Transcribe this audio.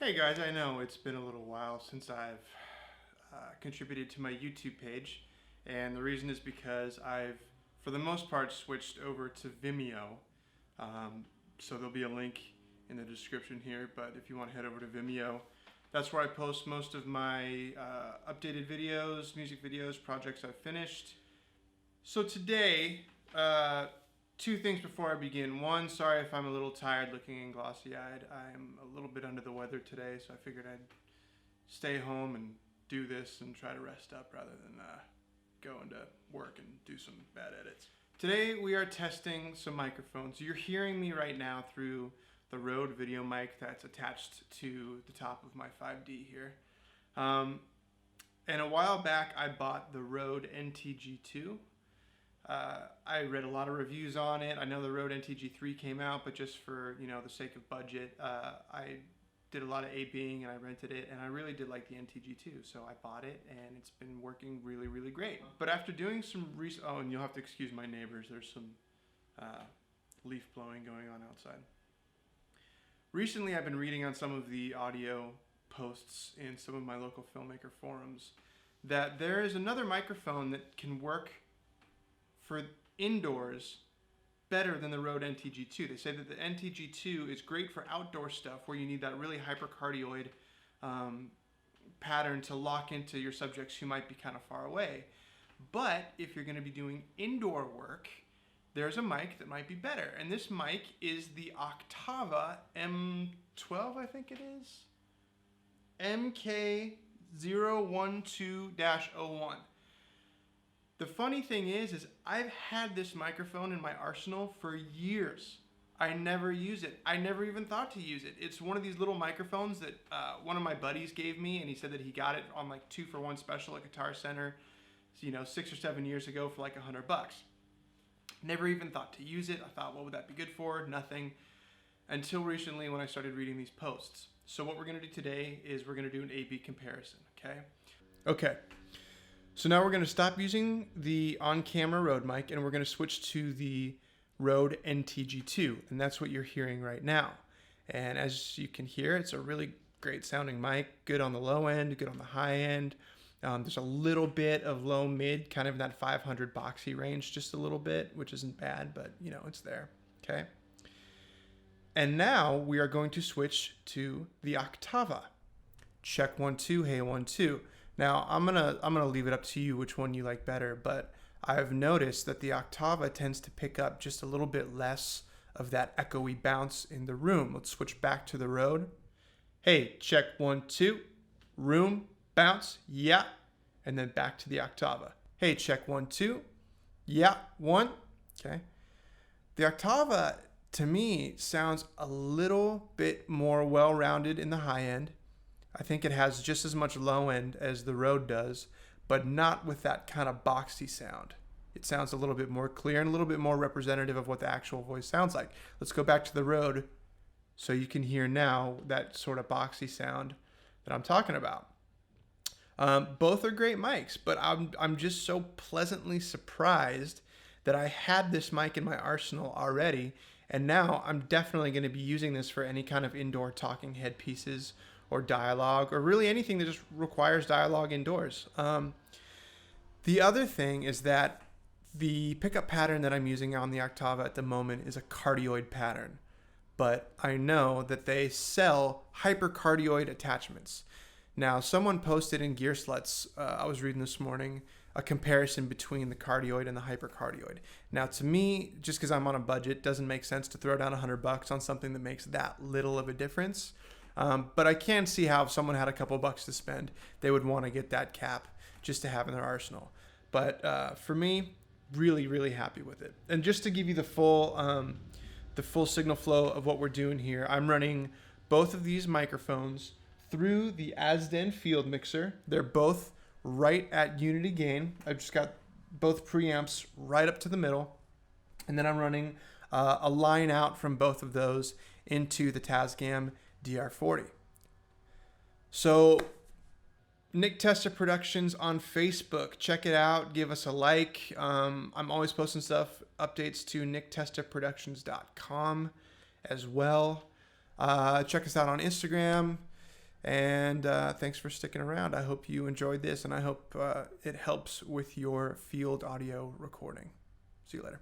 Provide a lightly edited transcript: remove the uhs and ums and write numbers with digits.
Hey guys, I know it's been a little while since I've contributed to my YouTube page, and the reason is because I've, for the most part, switched over to Vimeo. So there'll be a link in the description here, but if you want to head over to Vimeo, that's where I post most of my updated videos, music videos, projects I've finished. So today, two things before I begin. One, sorry if I'm a little tired looking and glossy-eyed. I'm a little bit under the weather today, so I figured I'd stay home and do this and try to rest up rather than go into work and do some bad edits. Today we are testing some microphones. You're hearing me right now through the Rode video mic that's attached to the top of my 5D here. And a while back I bought the Rode NTG 2. I read a lot of reviews on it. I know the Rode NTG3 came out, but just for the sake of budget, I did a lot of A/Bing and I rented it, and I really did like the NTG2, so I bought it, and it's been working really, really great. But after doing some oh, and you'll have to excuse my neighbors. There's some leaf blowing going on outside. Recently, I've been reading on some of the audio posts in some of my local filmmaker forums that there is another microphone that can work for indoors better than the Rode NTG2. They say that the NTG2 is great for outdoor stuff where you need that really hypercardioid pattern to lock into your subjects who might be kind of far away. But if you're going to be doing indoor work, there's a mic that might be better. And this mic is the Oktava MK-12, I think it is. MK-12-01. The funny thing is I've had this microphone in my arsenal for years. I never use it. I never even thought to use it. It's one of these little microphones that one of my buddies gave me, and he said that he got it on like 2-for-1 special at Guitar Center, 6 or 7 years ago for like $100. Never even thought to use it. I thought, what would that be good for? Nothing. Until recently when I started reading these posts. So what we're gonna do today is we're gonna do an A/B comparison, okay? Okay. So now we're going to stop using the on-camera Rode mic, and we're going to switch to the Rode NTG2, and that's what you're hearing right now. And as you can hear, it's a really great sounding mic, good on the low end, good on the high end. There's a little bit of low mid, kind of in that 500 boxy range, just a little bit, which isn't bad, but it's there, okay? And now we are going to switch to the Oktava. Check 1 2, hey 1 2. Now, I'm gonna leave it up to you which one you like better, but I've noticed that the Oktava tends to pick up just a little bit less of that echoey bounce in the room. Let's switch back to the Rode. Hey, check 1 2, room, bounce, yeah, and then back to the Oktava. Hey, check 1 2, yeah, 1, okay. The Oktava, to me, sounds a little bit more well-rounded in the high end. I think it has just as much low end as the Rode does, but not with that kind of boxy sound. It sounds a little bit more clear and a little bit more representative of what the actual voice sounds like. Let's go back to the Rode so you can hear now that sort of boxy sound that I'm talking about. Both are great mics, but I'm just so pleasantly surprised that I had this mic in my arsenal already, and now I'm definitely going to be using this for any kind of indoor talking head pieces or dialogue, or really anything that just requires dialogue indoors. The other thing is that the pickup pattern that I'm using on the Oktava at the moment is a cardioid pattern, but I know that they sell hypercardioid attachments. Now, someone posted in Gear Sluts, I was reading this morning, a comparison between the cardioid and the hypercardioid. Now, to me, just because I'm on a budget, doesn't make sense to throw down $100 on something that makes that little of a difference. But I can see how if someone had a couple bucks to spend, they would want to get that cap just to have in their arsenal. But for me, really, really happy with it. And just to give you the full signal flow of what we're doing here, I'm running both of these microphones through the Asden Field Mixer. They're both right at unity gain. I've just got both preamps right up to the middle. And then I'm running a line out from both of those into the Tascam DR40. So Nick Testa Productions on Facebook. Check it out. Give us a like. I'm always posting stuff, updates to nicktestaproductions.com as well. Check us out on Instagram. And thanks for sticking around. I hope you enjoyed this, and I hope it helps with your field audio recording. See you later.